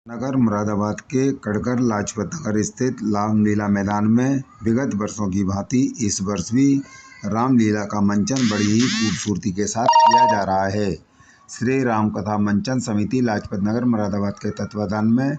नगर मुरादाबाद के कड़कर लाजपत नगर स्थित रामलीला मैदान में विगत वर्षों की भांति इस वर्ष भी रामलीला का मंचन बड़ी ही खूबसूरती के साथ किया जा रहा है। श्री राम कथा मंचन समिति लाजपत नगर मुरादाबाद के तत्वाधान में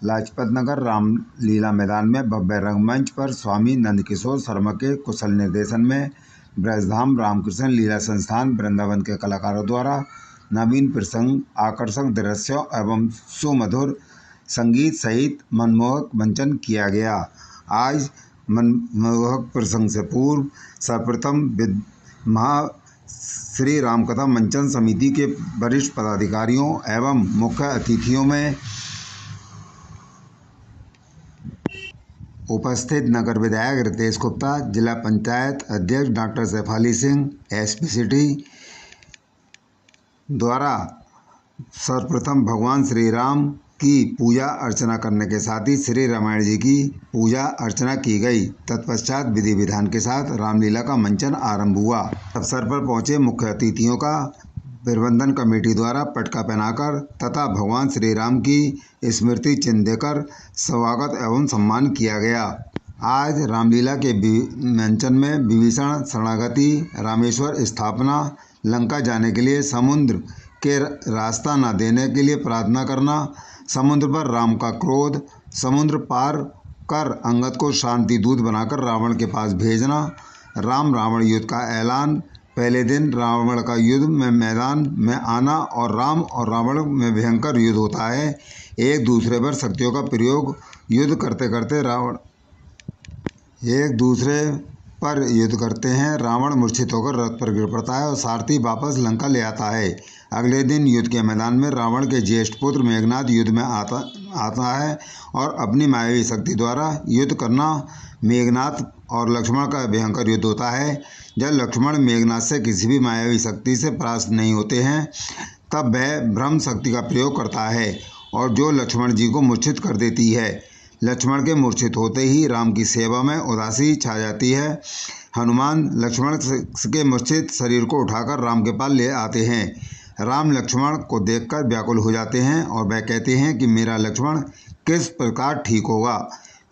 लाजपत नगर रामलीला मैदान में भव्य रंगमंच पर स्वामी नंदकिशोर शर्मा के कुशल निर्देशन में ब्रजधाम रामकृष्ण लीला संस्थान वृंदावन के कलाकारों द्वारा नवीन प्रसंग, आकर्षक दृश्यों एवं सुमधुर संगीत सहित मनमोहक मंचन किया गया। आज मनमोहक प्रसंग से पूर्व सर्वप्रथम श्री राम कथा मंचन समिति के वरिष्ठ पदाधिकारियों एवं मुख्य अतिथियों में उपस्थित नगर विधायक रितेश गुप्ता, जिला पंचायत अध्यक्ष doctor Shefali Singh, SP city द्वारा सर्वप्रथम भगवान श्री राम की पूजा अर्चना करने के साथ ही श्री रामायण जी की पूजा अर्चना की गई। तत्पश्चात विधि विधान के साथ रामलीला का मंचन आरंभ हुआ। अवसर पर पहुंचे मुख्य अतिथियों का प्रबंधन कमेटी द्वारा पटका पहनाकर तथा भगवान श्री राम की स्मृति चिन्ह देकर स्वागत एवं सम्मान किया गया। आज रामलीला के मंचन में विभीषण शरणागति, रामेश्वर स्थापना, लंका जाने के लिए समुद्र के रास्ता न देने के लिए प्रार्थना करना, समुद्र पर राम का क्रोध, समुद्र पार कर अंगद को शांति दूत बनाकर रावण के पास भेजना, राम रावण युद्ध का ऐलान, पहले दिन रावण का युद्ध में मैदान में आना और राम और रावण में भयंकर युद्ध होता है। एक दूसरे पर शक्तियों का प्रयोग युद्ध करते करते रावण मूर्छित होकर रथ पर गिर पड़ता है और सारथी वापस लंका ले आता है। अगले दिन युद्ध के मैदान में रावण के ज्येष्ठ पुत्र मेघनाद युद्ध में आता है और अपनी मायावी शक्ति द्वारा युद्ध करना। मेघनाद और लक्ष्मण का भयंकर युद्ध होता है। जब लक्ष्मण मेघनाद से किसी भी मायावी शक्ति से परास्त नहीं होते हैं तब वह ब्रह्म शक्ति का प्रयोग करता है और जो लक्ष्मण जी को मूर्छित कर देती है। लक्ष्मण के मूर्छित होते ही राम की सेवा में उदासी छा जाती है। हनुमान लक्ष्मण के मूर्छित शरीर को उठाकर राम के पास ले आते हैं। राम लक्ष्मण को देखकर व्याकुल हो जाते हैं और वह कहते हैं कि मेरा लक्ष्मण किस प्रकार ठीक होगा।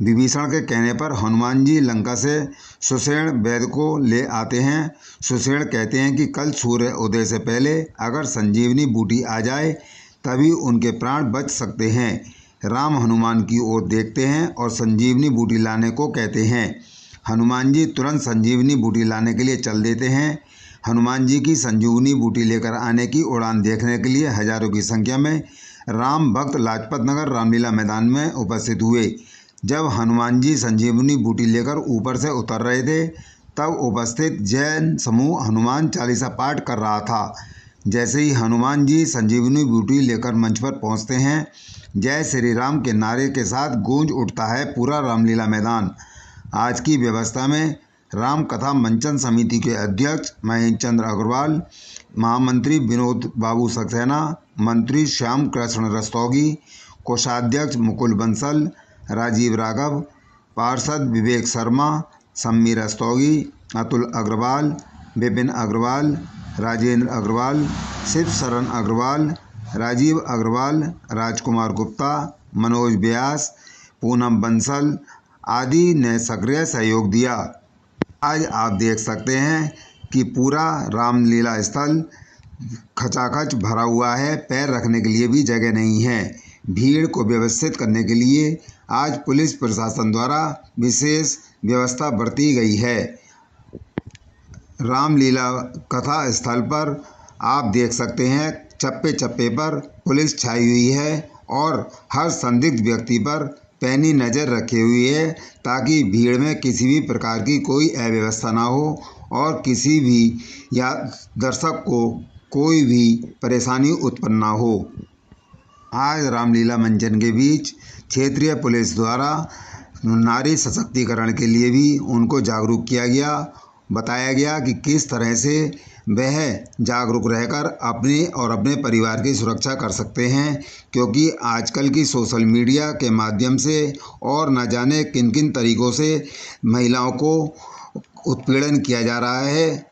विभीषण के कहने पर हनुमान जी लंका से सुषेण वैद्य को ले आते हैं। सुषेण कहते हैं कि कल सूर्य उदय से पहले अगर संजीवनी बूटी आ जाए तभी उनके प्राण बच सकते हैं। राम हनुमान की ओर देखते हैं और संजीवनी बूटी लाने को कहते हैं। हनुमान जी तुरंत संजीवनी बूटी लाने के लिए चल देते हैं। हनुमान जी की संजीवनी बूटी लेकर आने की उड़ान देखने के लिए हजारों की संख्या में राम भक्त लाजपत नगर रामलीला मैदान में उपस्थित हुए। जब हनुमान जी संजीवनी बूटी लेकर ऊपर से उतर रहे थे तब उपस्थित जैन समूह हनुमान चालीसा पाठ कर रहा था। जैसे ही हनुमान जी संजीवनी बूटी लेकर मंच पर पहुंचते हैं, जय श्री राम के नारे के साथ गूंज उठता है पूरा रामलीला मैदान। आज की व्यवस्था में राम कथा मंचन समिति के अध्यक्ष महेंद्र चंद्र अग्रवाल, महामंत्री विनोद बाबू सक्सेना, मंत्री श्याम कृष्ण रस्तोगी, कोषाध्यक्ष मुकुल बंसल, राजीव राघव, पार्षद विवेक शर्मा, सम्मी रस्तोगी, अतुल अग्रवाल, विपिन अग्रवाल, राजेंद्र अग्रवाल, शिव शरण अग्रवाल, राजीव अग्रवाल, राजकुमार गुप्ता, मनोज व्यास, पूनम बंसल आदि ने सक्रिय सहयोग दिया। आज आप देख सकते हैं कि पूरा रामलीला स्थल खचाखच भरा हुआ है। पैर रखने के लिए भी जगह नहीं है। भीड़ को व्यवस्थित करने के लिए आज पुलिस प्रशासन द्वारा विशेष व्यवस्था बरती गई है। रामलीला कथा स्थल पर आप देख सकते हैं चप्पे चप्पे पर पुलिस छाई हुई है और हर संदिग्ध व्यक्ति पर पैनी नज़र रखी हुई है ताकि भीड़ में किसी भी प्रकार की कोई अव्यवस्था ना हो और किसी भी या दर्शक को कोई भी परेशानी उत्पन्न ना हो। आज रामलीला मंचन के बीच क्षेत्रीय पुलिस द्वारा नारी सशक्तिकरण के लिए भी उनको जागरूक किया गया। बताया गया कि किस तरह से वह जागरूक रहकर अपने और अपने परिवार की सुरक्षा कर सकते हैं, क्योंकि आजकल की सोशल मीडिया के माध्यम से और न जाने किन किन तरीक़ों से महिलाओं को उत्पीड़न किया जा रहा है।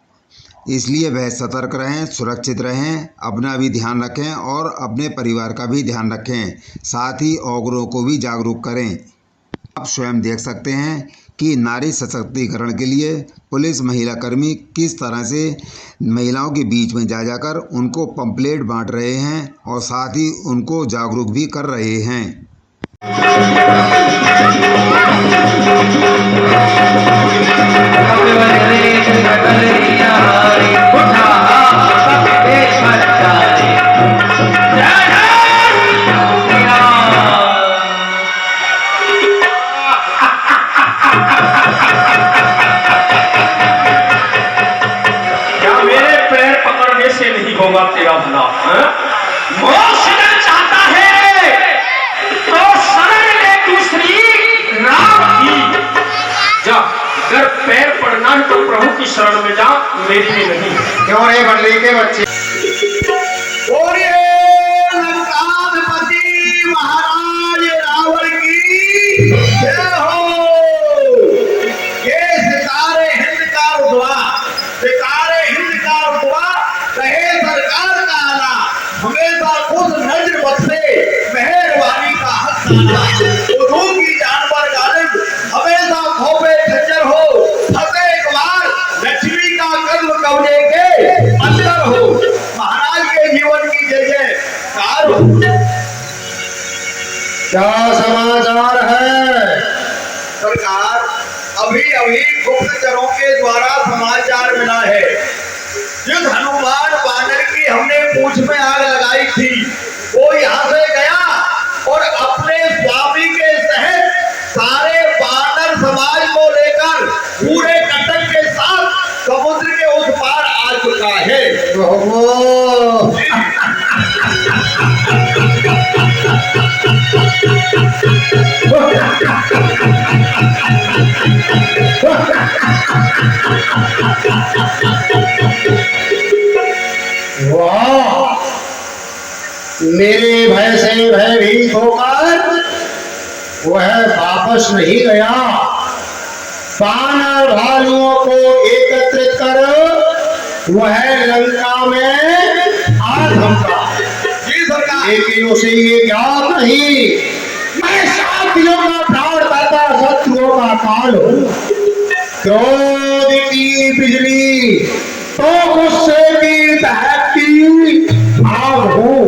इसलिए वह सतर्क रहें, सुरक्षित रहें, अपना भी ध्यान रखें और अपने परिवार का भी ध्यान रखें। साथ ही औरों को भी जागरूक करें। आप स्वयं देख सकते हैं कि नारी सशक्तिकरण के लिए पुलिस महिला कर्मी किस तरह से महिलाओं के बीच में जा जाकर उनको पंपलेट बांट रहे हैं और साथ ही उनको जागरूक भी कर रहे हैं। होगा तेरा भला। मोक्ष चाहता है तो शरण ले दूसरी राम की। जा, अगर पैर पड़ना है तो प्रभु की शरण में जा, मेरी में नहीं। क्यों रे बदली के बच्चे? लंकाधिपति महाराज रावण की जय हो। ये सितारे हिंद का उद्वा, सितारे हिंद का उद्वा कहे सरकार का आला, हमेशा खुद नजर बख्शे मेहरबानी का हक उधू की जानवर गालिब हमेशा खोपे खच्चर हो, फंसे एक बार लक्ष्मी का कर्म कवजे के अंदर हो। महाराज के जीवन की जय जयकार हो। क्या समाचार है सरकार? अभी अभी गुप्तचरों के द्वारा समाचार मिला है। युद्ध हनुमान बानर की हमने पूंछ में आग लगाई थी, वो यहाँ से गया और अपने स्वामी के सहित सारे बानर समाज को लेकर पूरे कटक के साथ समुद्र के उस पार आ चुका है। वाह, मेरे भय से भयभीत होकर वह वापस नहीं गया। बानर भालुओं को एकत्रित कर वह लंका में आ धमका। जी सरकार। लेकिन उसे ये ज्ञात नहीं मैं साथियों का प्राण करता शत्रुओं का काल हूँ। क्रोध की बिजली तो गुस्से की दहकती आग हूँ।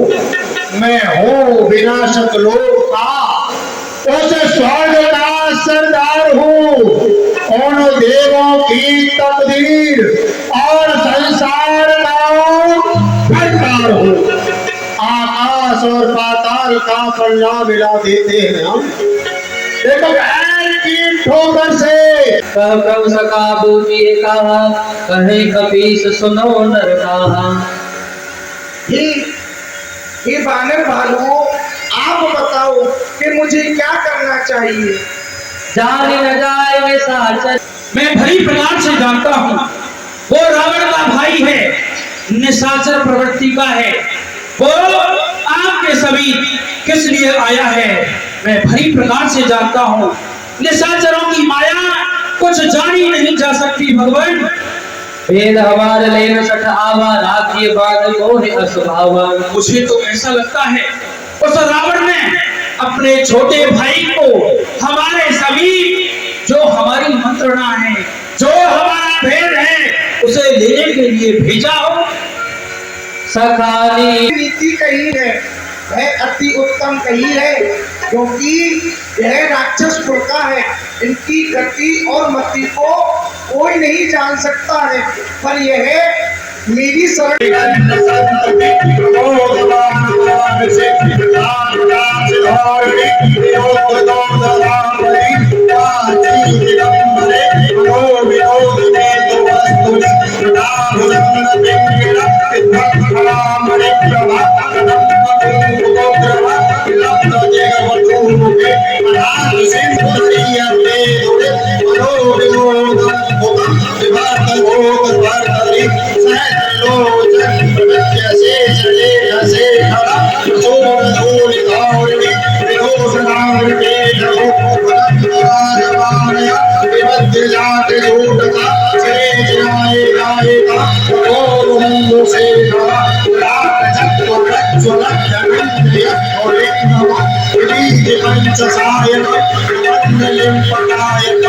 मैं हूँ विनाशक लोक का, उस स्वर्ग का सरदार हूँ। उन देवों की तकदीर और संसार का सरदार हूँ। आकाश और पाताल का पल्ला मिला देते हैं हम। देखो की ठोकर से प्रभु सका बूझिए कहा, कहे कपीस सुनो नर कहा। ये बानर भालुओं, आप बताओ कि मुझे क्या करना चाहिए? जाने न जाए वे साचर। मैं भली प्रकार से जानता हूँ वो रावण का भाई है, निशाचर प्रवृत्ति का है। वो आपके सभी किस लिए आया है मैं भली प्रकार से जानता हूँ। निशाचरों की माया कुछ जानी नहीं जा सकती भगवान। वेद हमार लेन सठ आवा, राखिए बात को है असुभावा। मुझे तो ऐसा लगता है उस रावण ने अपने छोटे भाई को हमारे सभी जो हमारी मंत्रणा है, जो हमारा भेद है, उसे लेने के लिए भेजा हो। सखानी नीति कही है वह अति उत्तम कही है, क्योंकि यह राक्षस कुल का है। इनकी गति और मति को कोई नहीं जान सकता है, पर यह मेरी शरण पंचसायक मंडलिं पटायक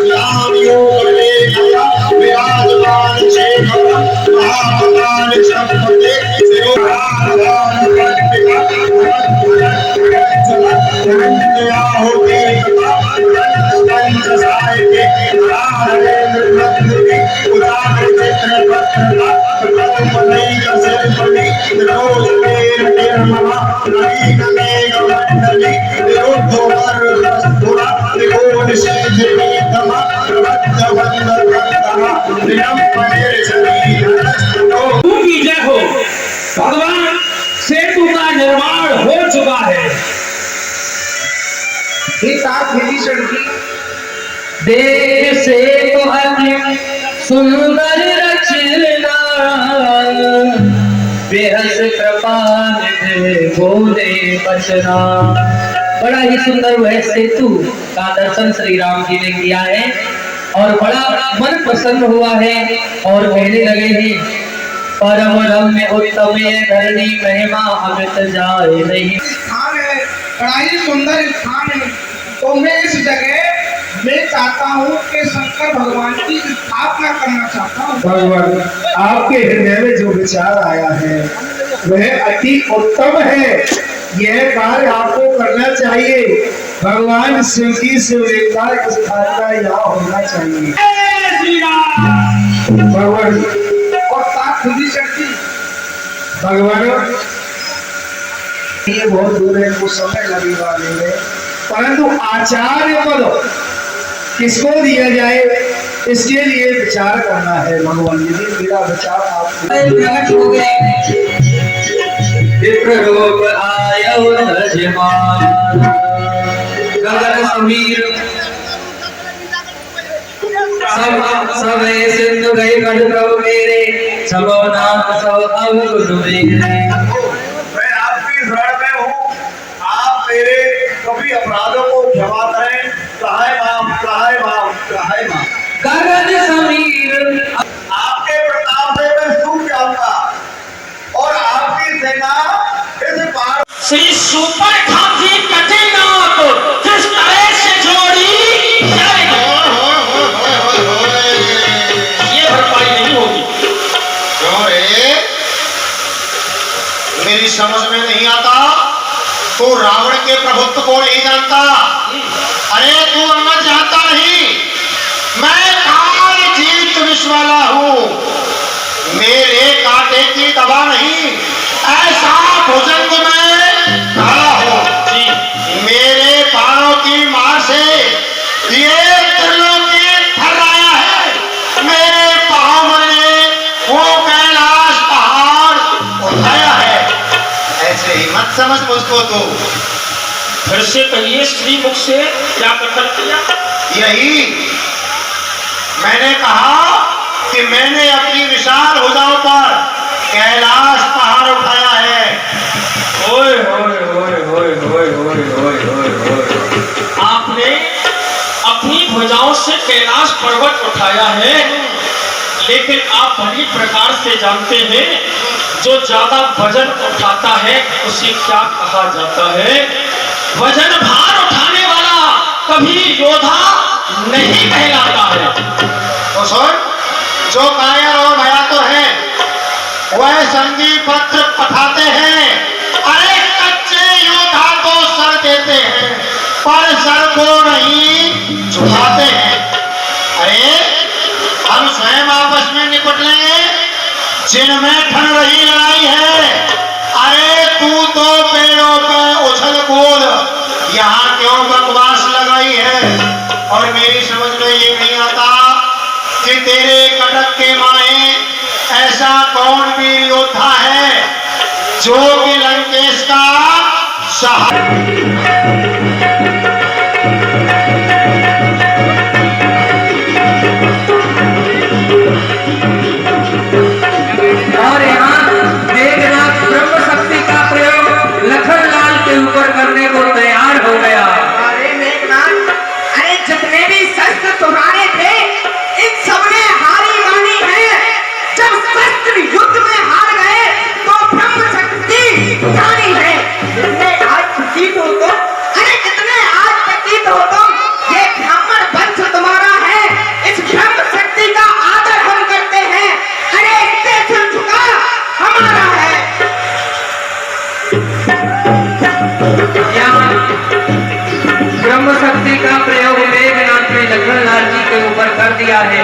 लामियो बले नया विराजमान शेखर महामकान संपते सिरोधान पंडिता जया होते पंचसायक हरे नृत्य उदार चित्र पत्र मलई कसेल पड़ी रोज मेर निर्मला नवीन मेघ मंडली विरुद्ध वर्ग कस्तूरा त्रिकोण शेष वेदमा प्रबद्ध वंदर कंदमा विडम्बनेर शरीर हस्तनो की जय हो। भगवान सेतु का निर्माण हो चुका है। विभीषण की देख से तो अति सुंदर रचना बेहस कृपा निधि बोले बचना। बड़ा ही सुंदर वह सेतु का दर्शन श्री राम जी ने किया है और बड़ा मन प्रसन्न हुआ है और कहने लगे हैं परम रम्य उत्तम धरणी महिमा अमित जाए नहीं। स्थान है, बड़ा ही सुंदर स्थान है। तो मैं इस जगह मैं चाहता हूँ कि शंकर भगवान की स्थापना करना चाहता हूँ। भगवान आपके हृदय में जो विचार आया है वह अति उत्तम है। यह कार्य आपको करना चाहिए। भगवान शिव की शिवलिंगा की स्थापना यहाँ होना चाहिए। भगवान और साथ विभीषण की भगवान ये बहुत दूर है, कुछ समय लगे वाले में, परंतु आचार्य पद किसको दिया जाए इसके लिए विचार करना है। भगवान यदि मेरा विचार आपको प्रकट हो गए विप्र रूप आयो रजमान गगन समीर सब सिंधु गए कट प्रभु मेरे सबो नाम सब अवगुण मेरे। मैं आपकी शरण में हूँ, आप मेरे सभी अपराधों को क्षमा करें। सहाय माम सहाय माम सहाय माम। गगन समीर आपके प्रताप से मैं सूख जाऊंगा और आपकी सेना इस पार श्री सुपर खांसी कटेनाथ किस तरह से जोड़ी जाएगी, ये भरपाई नहीं होगी। क्यों रे? मेरी समझ में नहीं आता। तू रावण के प्रभुत्व को नहीं जानता। अरे तू अम्मा जानता नहीं, मैं काल जीत विश्व वाला हूँ। मेरे कांटे की दवा नहीं, ऐसा भुजंग में काला हूँ। मेरे बाणों की मार से ये त्रिलोकी थर्राया है। मेरे पाँव ने वो कैलाश पहाड़ उठाया है। ऐसे ही मत समझ मुझको तू। फिर से कहिए, श्री मुख से क्या कथन किया? यही मैंने कहा कि मैंने अपनी विशाल भुजाओं पर कैलाश पहाड़ उठाया है। ओए होए होए होए होए होए होए होए होए। आपने अपनी भुजाओं से कैलाश पर्वत उठाया है, लेकिन आप भली प्रकार से जानते हैं जो ज्यादा वजन उठाता है उसे क्या कहा जाता है? वजन भार उठाने वाला कभी योद्धा नहीं कहलाता है। तो सुन, जो कायर और भया तो है वह संधि पत्र पठाते हैं। अरे कच्चे योद्धा तो सर देते हैं पर सर को नहीं झुकाते हैं। अरे हम स्वयं आपस में निपट लेंगे जिनमें ठन रही लड़ाई है। अरे तू तो पेड़ों पे उछल कूद, यहाँ क्यों बकवास लगाई है? और मेरी समझ में ये नहीं आता कि तेरे कटक के माए ऐसा कौन भी योद्धा है जो कि लंकेश का और यहाँ मेघनाथ ब्रह्म शक्ति का प्रयोग लखनलाल के ऊपर करने को तैयार हो गया। अरे मेघनाथ, अरे जितने भी शस्त्र तुम्हारे थे इन सबने हारी मानी है। जब शस्त्र युद्ध में हार गए तो ब्रह्म शक्ति जानी है। इसने आज खुशी को तो दिया है।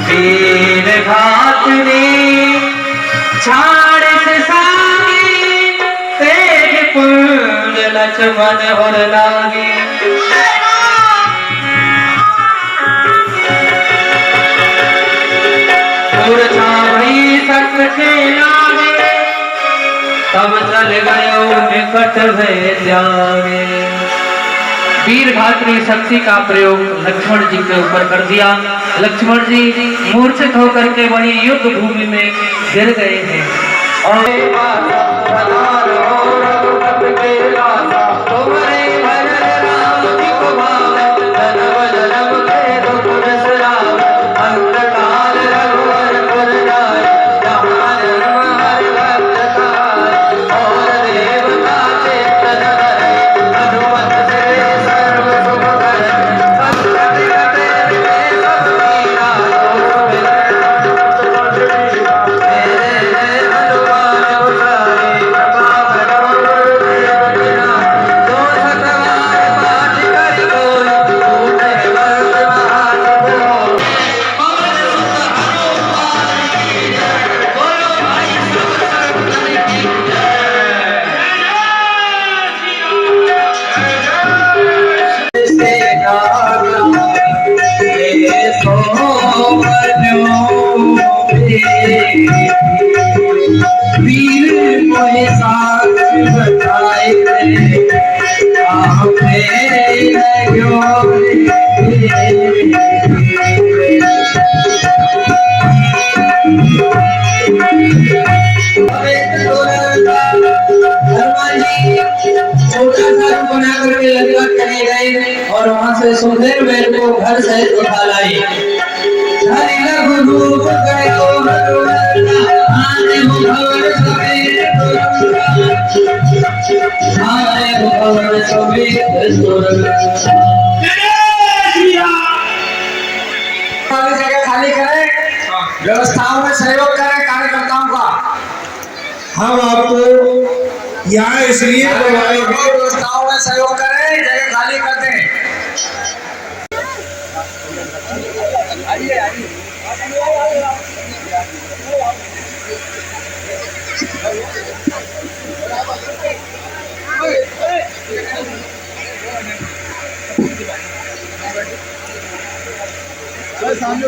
वीर घातनी छाड़ से सागी तेज पुंज लक्ष्मण और लागी। छावड़ी सक के लागे तब चल गयो निकट भय जागे। वीर घातनी शक्ति का प्रयोग लक्ष्मण जी के ऊपर कर दिया। लक्ष्मण जी मूर्छित होकर के वही युद्ध भूमि में गिर गए हैं। और वीर मोहे साथ बताए छोटा सा बना करके लंका चले गए और वहां से सुंदर बैल को घर सहित उठा लाए। हरि रघुरूप गयो आने भवन समेत जगह खाली करें, व्यवस्थाओं में सहयोग करें कार्यकर्ताओं का। हम आपको यहाँ इसलिए बुलाए हैं, व्यवस्थाओं में सहयोग करें, जगह खाली करते हैं। सामने